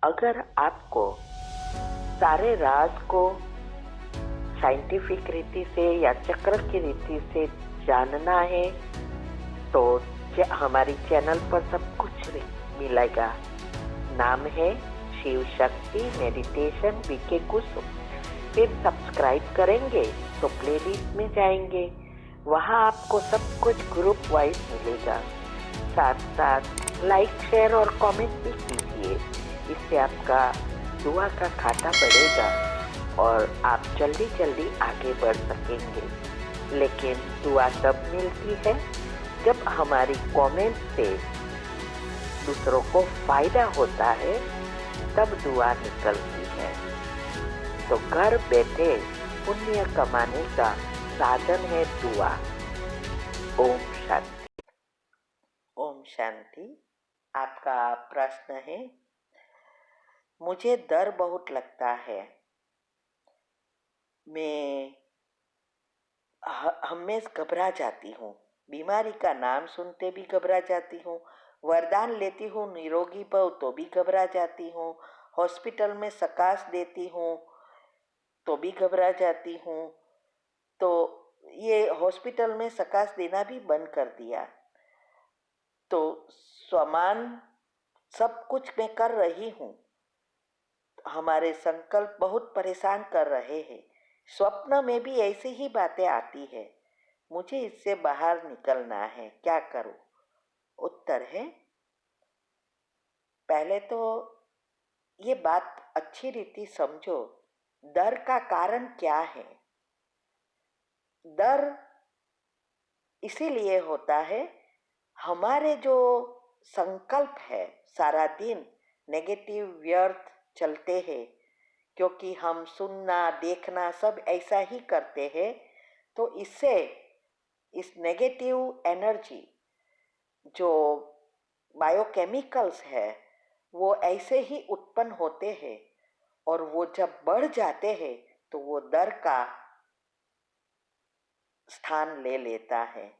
अगर आपको सारे राज को साइंटिफिक रीति से या चक्र की रीति से जानना है तो हमारी चैनल पर सब कुछ मिलेगा। नाम है शिव शक्ति मेडिटेशन बीके कुसुम। फिर सब्सक्राइब करेंगे तो प्लेलिस्ट में जाएंगे, वहाँ आपको सब कुछ ग्रुप वाइज मिलेगा। साथ साथ लाइक शेयर और कमेंट भी कीजिए, इससे आपका दुआ का खाता बढ़ेगा और आप जल्दी जल्दी आगे बढ़ सकेंगे। लेकिन दुआ तब मिलती है जब हमारी कमेंट से दूसरों को फायदा होता है, तब दुआ निकलती है। तो घर बैठे पुण्य कमाने का साधन है दुआ। ओम शांति। ओम शांति। आपका प्रश्न है, मुझे डर बहुत लगता है। मैं हमेशा घबरा जाती हूँ। बीमारी का नाम सुनते भी घबरा जाती हूँ। वरदान लेती हूँ निरोगी भव तो भी घबरा जाती हूँ। हॉस्पिटल में सकाश देती हूँ तो भी घबरा जाती हूँ। तो ये हॉस्पिटल में सकाश देना भी बंद कर दिया। तो समान सब कुछ मैं कर रही हूँ। हमारे संकल्प बहुत परेशान कर रहे हैं। स्वप्न में भी ऐसी ही बातें आती है। मुझे इससे बाहर निकलना है, क्या करूं? उत्तर है, पहले तो ये बात अच्छी रीति समझो, डर का कारण क्या है। डर इसीलिए होता है, हमारे जो संकल्प है सारा दिन नेगेटिव व्यर्थ चलते हैं, क्योंकि हम सुनना देखना सब ऐसा ही करते हैं। तो इससे इस नेगेटिव एनर्जी जो बायोकेमिकल्स है वो ऐसे ही उत्पन्न होते हैं, और वो जब बढ़ जाते हैं तो वो डर का स्थान ले लेता है।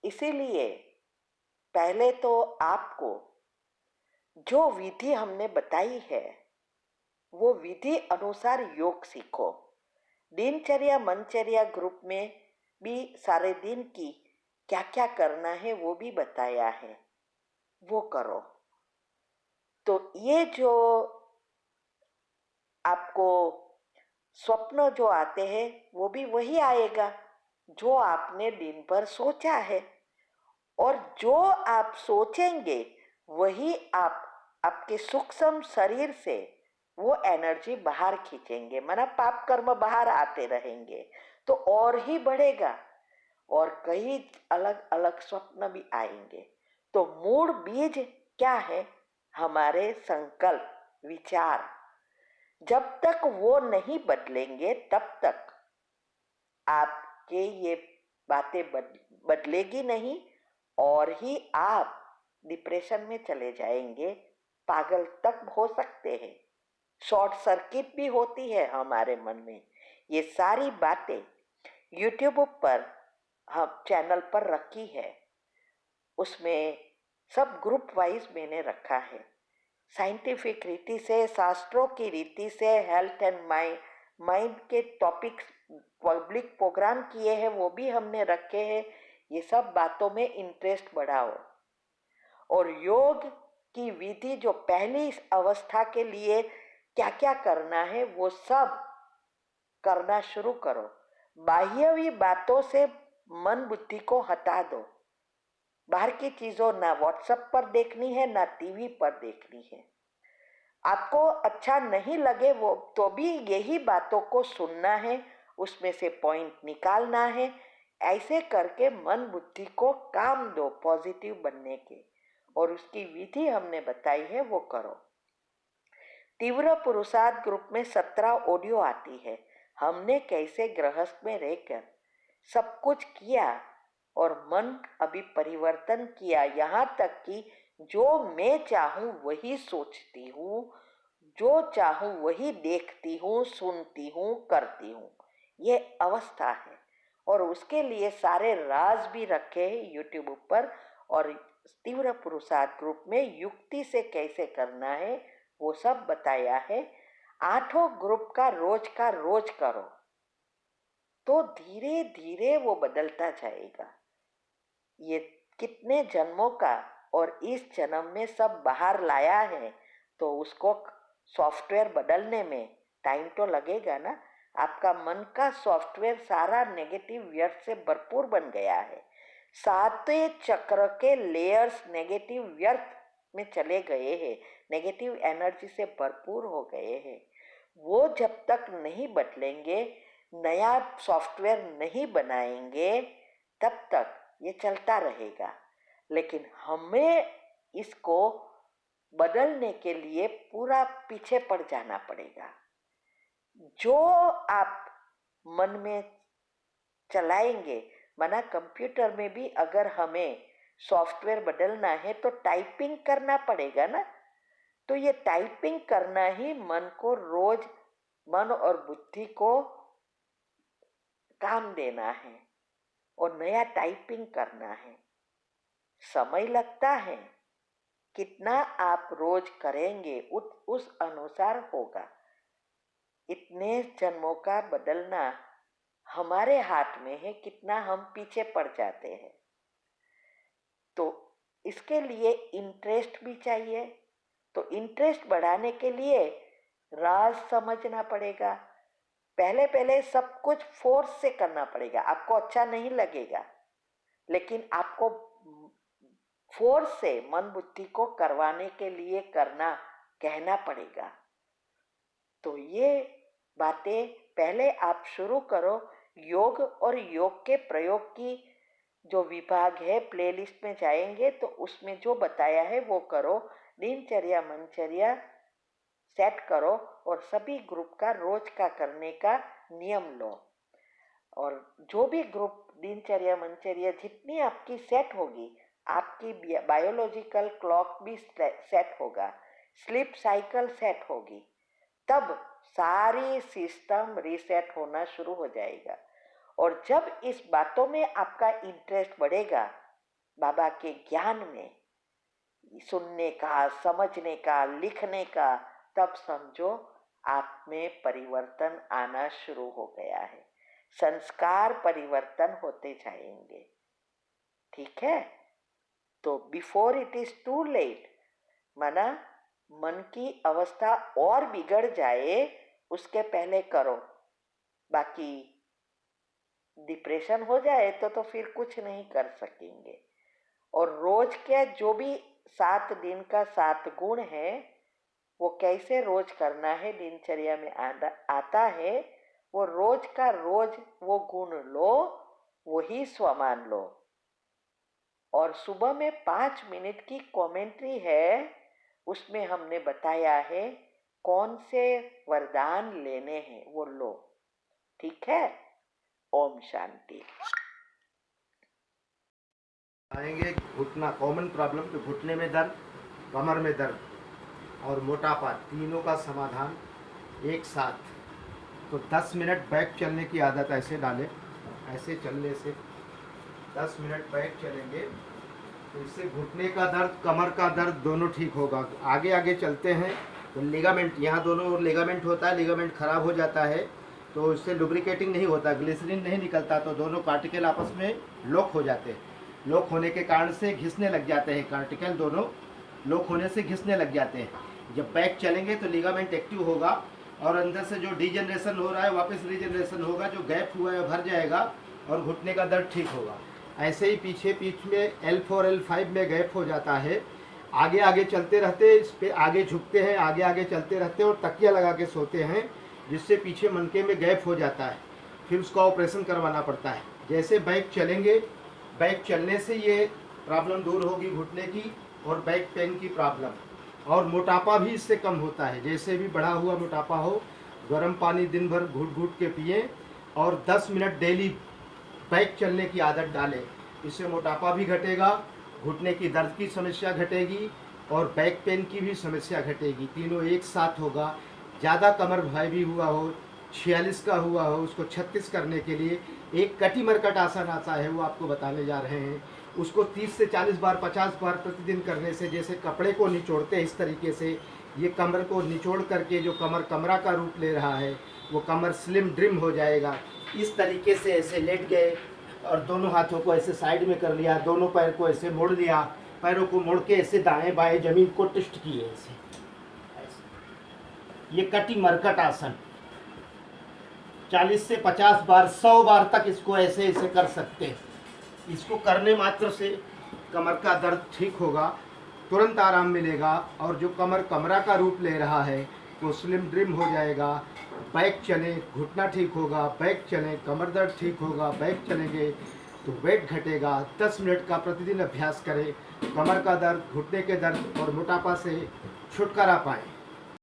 इसीलिए पहले तो आपको जो विधि हमने बताई है वो विधि अनुसार योग सीखो। दिनचर्या मनचर्या ग्रुप में भी सारे दिन की क्या क्या करना है वो भी बताया है, वो करो। तो ये जो आपको स्वप्न जो आते हैं वो भी वही आएगा जो आपने दिन भर सोचा है, और जो आप सोचेंगे वही आप आपके सूक्ष्म शरीर से वो एनर्जी बाहर खींचेंगे, माना पाप कर्म बाहर आते रहेंगे तो और ही बढ़ेगा और कई अलग अलग स्वप्न भी आएंगे। तो मूल बीज क्या है? हमारे संकल्प विचार। जब तक वो नहीं बदलेंगे तब तक आपके ये बातें बदलेगी नहीं, और ही आप डिप्रेशन में चले जाएंगे, पागल तक हो सकते हैं, शॉर्ट सर्किट भी होती है हमारे मन में। ये सारी बातें यूट्यूब पर हम चैनल पर रखी है, उसमें सब ग्रुप वाइज मैंने रखा है। साइंटिफिक रीति से, शास्त्रों की रीति से, हेल्थ एंड माइंड के टॉपिक्स पब्लिक प्रोग्राम किए हैं वो भी हमने रखे हैं। ये सब बातों में इंटरेस्ट बढ़ाओ, और योग की विधि जो पहली अवस्था के लिए क्या क्या करना है वो सब करना शुरू करो। बाह्यवी बातों से मन बुद्धि को हटा दो। बाहर की चीजों ना व्हाट्सएप पर देखनी है ना टीवी पर देखनी है। आपको अच्छा नहीं लगे वो तो भी यही बातों को सुनना है, उसमें से पॉइंट निकालना है। ऐसे करके मन बुद्धि को काम दो पॉजिटिव बनने के, और उसकी विधि हमने बताई है वो करो। तीव्र पुरुषार्थ ग्रुप में 17 ऑडियो आती है। हमने कैसे गृहस्थ में रहकर सब कुछ किया और मन अभी परिवर्तन किया, यहाँ तक कि जो मैं चाहूँ वही सोचती हूँ, जो चाहूँ वही देखती हूँ, सुनती हूँ, करती हूँ। ये अवस्था है, और उसके लिए सारे राज भी रखे हैं यूट्यूब पर। और तीव्र पुरुषार्थ ग्रुप में युक्ति से कैसे करना है वो सब बताया है। 8 ग्रुप का रोज करो तो धीरे धीरे वो बदलता जाएगा। ये कितने जन्मों का और इस जन्म में सब बाहर लाया है, तो उसको सॉफ्टवेयर बदलने में टाइम तो लगेगा ना। आपका मन का सॉफ्टवेयर सारा नेगेटिव व्यर्थ से भरपूर बन गया है। 7 चक्र के लेयर्स नेगेटिव व्यर्थ में चले गए हैं, नेगेटिव एनर्जी से भरपूर हो गए हैं। वो जब तक नहीं बदलेंगे, नया सॉफ्टवेयर नहीं बनाएंगे, तब तक ये चलता रहेगा। लेकिन हमें इसको बदलने के लिए पूरा पीछे पड़ जाना पड़ेगा। जो आप मन में चलाएंगे, माना कंप्यूटर में भी अगर हमें सॉफ्टवेयर बदलना है तो टाइपिंग करना पड़ेगा ना। तो ये टाइपिंग करना ही मन को रोज, मन और बुद्धि को काम देना है और नया टाइपिंग करना है। समय लगता है, कितना आप रोज करेंगे उस अनुसार होगा। इतने जन्मों का बदलना हमारे हाथ में है, कितना हम पीछे पड़ जाते हैं। तो इसके लिए इंटरेस्ट भी चाहिए। तो इंटरेस्ट बढ़ाने के लिए राज समझना पड़ेगा। पहले सब कुछ फोर्स से करना पड़ेगा। आपको अच्छा नहीं लगेगा, लेकिन आपको फोर्स से मन बुद्धि को करवाने के लिए कहना पड़ेगा। तो ये बातें पहले आप शुरू करो। योग और योग के प्रयोग की जो विभाग है, प्लेलिस्ट में जाएंगे तो उसमें जो बताया है वो करो। दिनचर्या मनचर्या सेट करो और सभी ग्रुप का रोज का करने का नियम लो। और जो भी ग्रुप दिनचर्या मनचर्या जितनी आपकी सेट होगी, आपकी बायोलॉजिकल क्लॉक भी सेट होगा, स्लीप साइकिल सेट होगी, तब सारी सिस्टम रीसेट होना शुरू हो जाएगा। और जब इस बातों में आपका इंटरेस्ट बढ़ेगा, बाबा के ज्ञान में, सुनने का, समझने का, लिखने का, तब समझो आप में परिवर्तन आना शुरू हो गया है। संस्कार परिवर्तन होते जाएंगे। ठीक है? तो before it is too late, माना मन की अवस्था और बिगड़ जाए उसके पहले करो। बाकी डिप्रेशन हो जाए तो फिर कुछ नहीं कर सकेंगे। और रोज के जो भी 7 दिन का 7 गुण है, वो कैसे रोज करना है, दिनचर्या में आता है। वो रोज का रोज वो गुण लो, वही स्वमान लो। और सुबह में 5 मिनट की कमेंट्री है, उसमें हमने बताया है कौन से वरदान लेने हैं, वो लो। ठीक है? ओम शांति। आएंगे घुटना, कॉमन प्रॉब्लम तो घुटने में दर्द, कमर में दर्द और मोटापा, तीनों का समाधान एक साथ। तो 10 मिनट बैक चलने की आदत ऐसे डालें। ऐसे चलने से 10 मिनट बैक चलेंगे तो इससे घुटने का दर्द, कमर का दर्द दोनों ठीक होगा। आगे आगे चलते हैं तो लिगामेंट, यहाँ दोनों ओर लिगामेंट होता है, लिगामेंट ख़राब हो जाता है तो इससे लुब्रिकेटिंग नहीं होता, ग्लिसरीन नहीं निकलता, तो दोनों कार्टिकल आपस में लॉक हो जाते हैं। लॉक होने के कारण से घिसने लग जाते हैं, कार्टिकल दोनों लॉक होने से घिसने लग जाते हैं। जब बैक चलेंगे तो लिगामेंट एक्टिव होगा और अंदर से जो डिजनरेशन हो रहा है वापस रीजनरेशन होगा, जो गैप हुआ है भर जाएगा और घुटने का दर्द ठीक होगा। ऐसे ही पीठ में L4 L5 में गैप हो जाता है। आगे आगे चलते रहते, इस पे आगे झुकते हैं, आगे आगे चलते रहते हैं और तकिया लगा के सोते हैं, जिससे पीछे मनके में गैप हो जाता है। फिर उसका ऑपरेशन करवाना पड़ता है। जैसे बैक चलेंगे, बैक चलने से ये प्रॉब्लम दूर होगी घुटने की और बैक पेन की प्रॉब्लम। और मोटापा भी इससे कम होता है। जैसे भी बढ़ा हुआ मोटापा हो, गर्म पानी दिन भर घूट घूट के पिए और 10 मिनट डेली बैक चलने की आदत डालें। इससे मोटापा भी घटेगा, घुटने की दर्द की समस्या घटेगी और बैक पेन की भी समस्या घटेगी। तीनों एक साथ होगा। ज़्यादा कमर भाई भी हुआ हो, 46 का हुआ हो, उसको 36 करने के लिए एक कटी मरकट आसन आता है, वो आपको बताने जा रहे हैं। उसको 30 से 40 बार, 50 बार प्रतिदिन करने से, जैसे कपड़े को निचोड़ते हैं इस तरीके से ये कमर को निचोड़ करके जो कमर कमरा का रूप ले रहा है वो कमर स्लिम ड्रिम हो जाएगा। इस तरीके से ऐसे लेट गए और दोनों हाथों को ऐसे साइड में कर लिया, दोनों पैर को ऐसे मोड़ लिया, पैरों को मोड़ के ऐसे दाएं बाएं जमीन को ट्विस्ट किए ऐसे। ये कटी मरकट आसन 40 से 50 बार 100 बार तक इसको ऐसे ऐसे कर सकते हैं। इसको करने मात्र से कमर का दर्द ठीक होगा, तुरंत आराम मिलेगा और जो कमर कमरा का रूप ले रहा है वो स्लिम ड्रिम हो जाएगा। बैक चले, घुटना ठीक होगा, बैक चले, कमर दर्द ठीक होगा, बैक चलेंगे तो वेट घटेगा। 10 मिनट का प्रतिदिन अभ्यास करें, कमर का दर्द, घुटने के दर्द और मोटापा से छुटकारा पाएं।